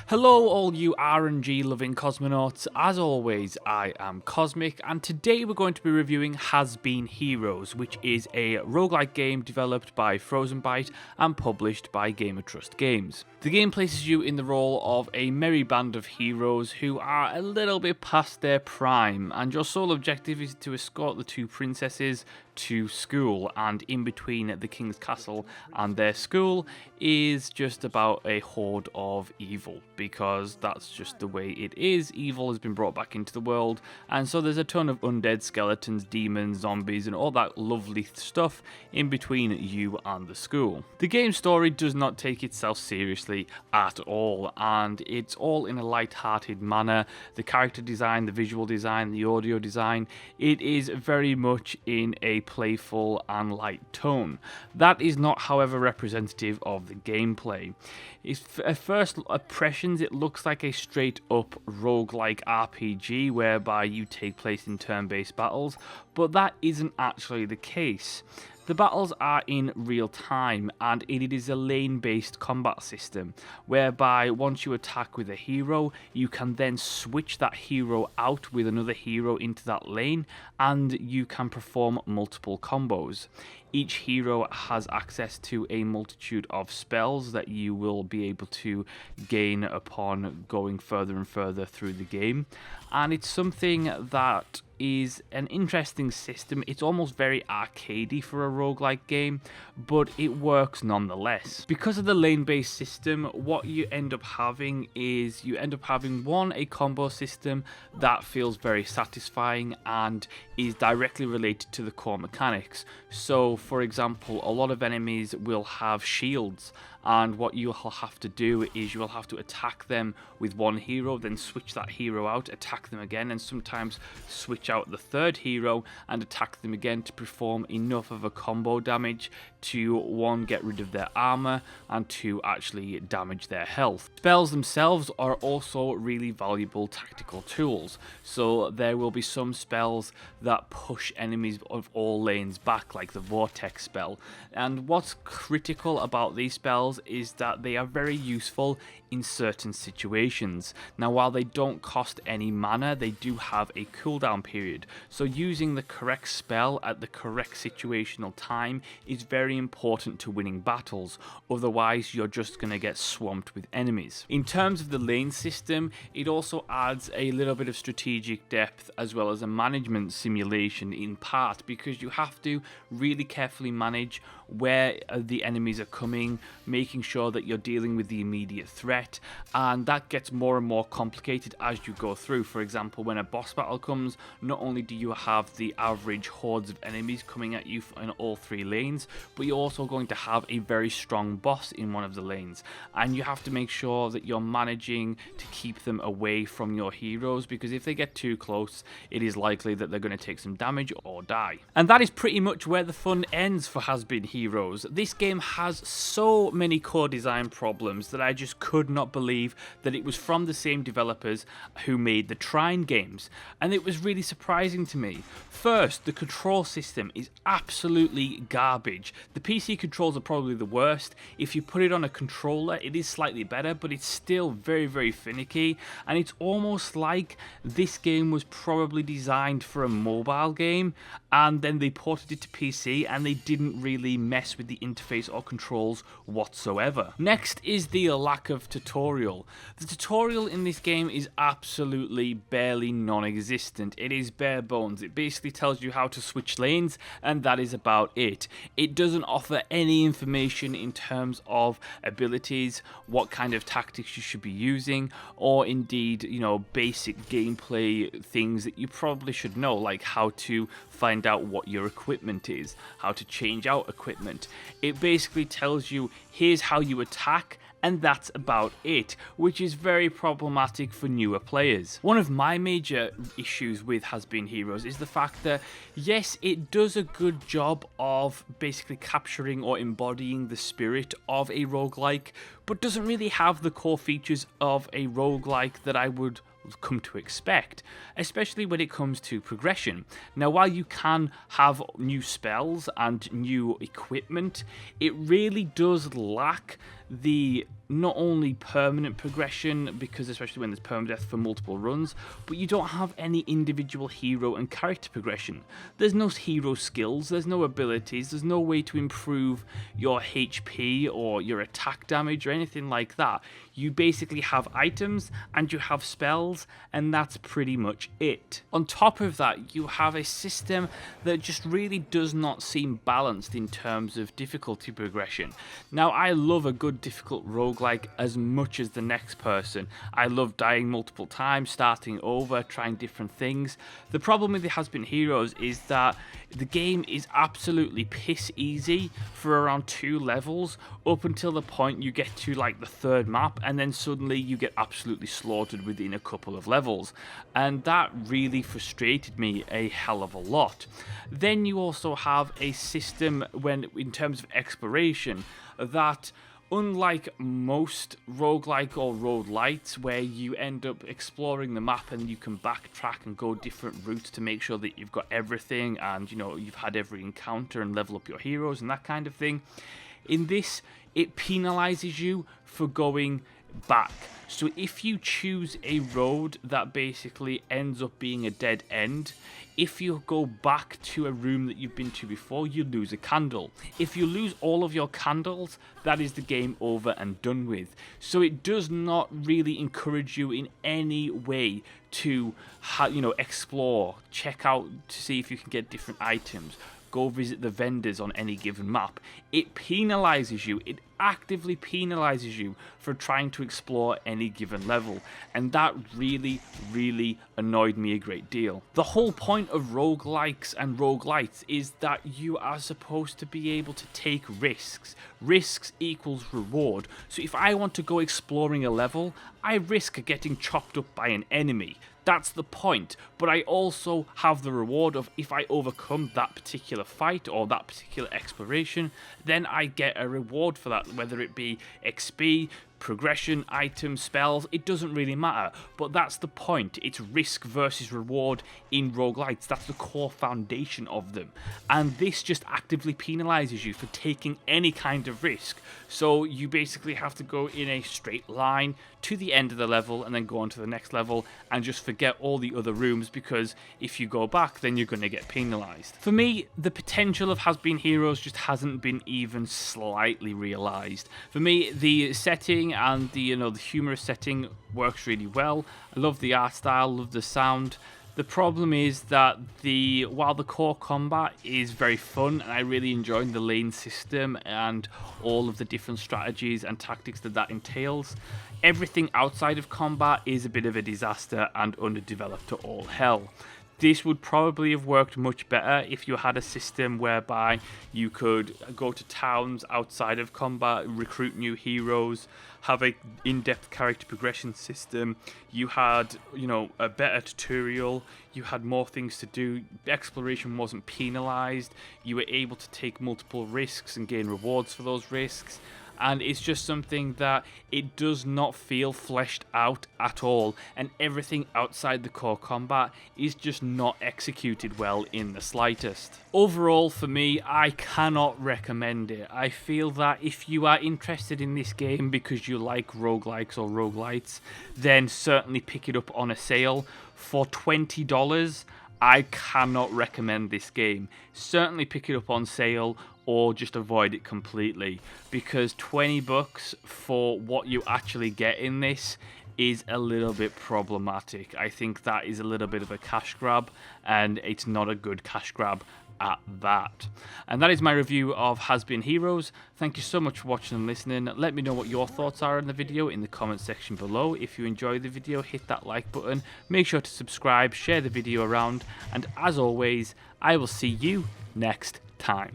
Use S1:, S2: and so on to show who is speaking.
S1: Hello all you RNG loving cosmonauts, as always I am Cosmic and today we're going to be reviewing Has Been Heroes, which is a roguelike game developed by Frozen Byte and published by Gamer Trust Games. The game places you in the role of a merry band of heroes who are a little bit past their prime, and your sole objective is to escort the two princesses to school, and in between the king's castle and their school is just about a horde of evil, because that's just the way it is. Evil has been brought back into the world, and so there's a ton of undead, skeletons, demons, zombies and all that lovely stuff in between you and the school. The game's story does not take itself seriously at all, and it's all in a light-hearted manner. The character design, the visual design, the audio design, it is very much in a playful and light tone. That is not, however, representative of the gameplay. At first impressions, it looks like a straight up roguelike RPG whereby you take place in turn-based battles, but that isn't actually the case. The battles are in real time, and it is a lane-based combat system, whereby once you attack with a hero, you can then switch that hero out with another hero into that lane, and you can perform multiple combos. Each hero has access to a multitude of spells that you will be able to gain upon going further and further through the game, and it's something that is an interesting system. It's almost very arcadey for a roguelike game, but it works nonetheless. Because of the lane-based system, what you end up having is a combo system that feels very satisfying and is directly related to the core mechanics. So, for example, a lot of enemies will have shields, and what you'll have to do is you will have to attack them with one hero, then switch that hero out, attack them again, and sometimes switch out the third hero and attack them again to perform enough of a combo damage to, one, get rid of their armor, and two, actually damage their health. Spells themselves are also really valuable tactical tools, so there will be some spells that push enemies of all lanes back, like the Vortex spell, and what's critical about these spells is that they are very useful in certain situations. Now, while they don't cost any mana, they do have a cooldown period, so using the correct spell at the correct situational time is very important to winning battles, otherwise you're just going to get swamped with enemies. In terms of the lane system, it also adds a little bit of strategic depth as well as a management simulation, in part because you have to really carefully manage where the enemies are coming, making sure that you're dealing with the immediate threat, and that gets more and more complicated as you go through. For example, when a boss battle comes, not only do you have the average hordes of enemies coming at you in all three lanes, but you're also going to have a very strong boss in one of the lanes, and you have to make sure that you're managing to keep them away from your heroes, because if they get too close, it is likely that they're going to take some damage or die. And that is pretty much where the fun ends for Has Been Heroes. This game has so many core design problems that I just could not believe that it was from the same developers who made the Trine games, and it was really surprising to me. First, the control system is absolutely garbage. The PC controls are probably the worst. If you put it on a controller, it is slightly better, but it's still very, very finicky, and it's almost like this game was probably designed for a mobile game, and then they ported it to PC, and they didn't really mess with the interface or controls whatsoever. Next is the lack of tutorial. The tutorial in this game is absolutely barely non-existent. It is bare bones. It basically tells you how to switch lanes, and that is about it. It doesn't offer any information in terms of abilities, what kind of tactics you should be using, or indeed, basic gameplay things that you probably should know, like how to find out what your equipment is, how to change out equipment. It basically tells you, here's how you attack, and that's about it, which is very problematic for newer players. One of my major issues with Has Been Heroes is the fact that, yes, it does a good job of basically capturing or embodying the spirit of a roguelike, but doesn't really have the core features of a roguelike that I would come to expect, especially when it comes to progression. Now, while you can have new spells and new equipment, it really does lack the not only permanent progression, because especially when there's permadeath for multiple runs, but you don't have any individual hero and character progression. There's no hero skills, there's no abilities, there's no way to improve your HP or your attack damage or anything like that. You basically have items and you have spells, and that's pretty much it. On top of that, you have a system that just really does not seem balanced in terms of difficulty progression. Now, I love a good difficult roguelike as much as the next person. I love dying multiple times, starting over, trying different things. The problem with the Has Been Heroes is that the game is absolutely piss easy for around 2 levels, up until the point you get to like the 3rd map, and then suddenly you get absolutely slaughtered within a couple of levels, and that really frustrated me a hell of a lot. Then you also have a system in terms of exploration that, unlike most roguelike or roguelites where you end up exploring the map and you can backtrack and go different routes to make sure that you've got everything and you've had every encounter and level up your heroes and that kind of thing, in this it penalizes you for going back. So if you choose a road that basically ends up being a dead end, if you go back to a room that you've been to before, you lose a candle. If you lose all of your candles, that is the game over and done with. So it does not really encourage you in any way to explore, check out to see if you can get different items, go visit the vendors on any given map. It penalizes you. It actively penalizes you for trying to explore any given level, and that really annoyed me a great deal. The whole point of roguelikes and roguelites is that you are supposed to be able to take risks. Risks equals reward. So if I want to go exploring a level, I risk getting chopped up by an enemy. That's the point, but I also have the reward of, if I overcome that particular fight or that particular exploration, then I get a reward for that, whether it be XP, progression, items, spells, it doesn't really matter. But that's the point. It's risk versus reward in roguelites. That's the core foundation of them. And this just actively penalizes you for taking any kind of risk. So you basically have to go in a straight line to the end of the level and then go on to the next level and just forget all the other rooms, because if you go back, then you're going to get penalized. For me, the potential of Has Been Heroes just hasn't been even slightly realized. For me, the setting and the humorous setting works really well. I love the art style, love the sound. The problem is that while the core combat is very fun and I really enjoy the lane system and all of the different strategies and tactics that entails, everything outside of combat is a bit of a disaster and underdeveloped to all hell. This would probably have worked much better if you had a system whereby you could go to towns outside of combat, recruit new heroes, have an in-depth character progression system. You had, a better tutorial. You had more things to do. Exploration wasn't penalized. You were able to take multiple risks and gain rewards for those risks. And it's just something that it does not feel fleshed out at all, and everything outside the core combat is just not executed well in the slightest. Overall, for me, I cannot recommend it. I feel that if you are interested in this game because you like roguelikes or roguelites, then certainly pick it up on a sale. For $20, I cannot recommend this game. Certainly pick it up on sale or just avoid it completely, because $20 for what you actually get in this is a little bit problematic. I think that is a little bit of a cash grab, and it's not a good cash grab at that. And that is my review of Has Been Heroes. Thank you so much for watching and listening. Let me know what your thoughts are on the video in the comment section below. If you enjoyed the video, hit that like button, make sure to subscribe, share the video around, and as always, I will see you next time.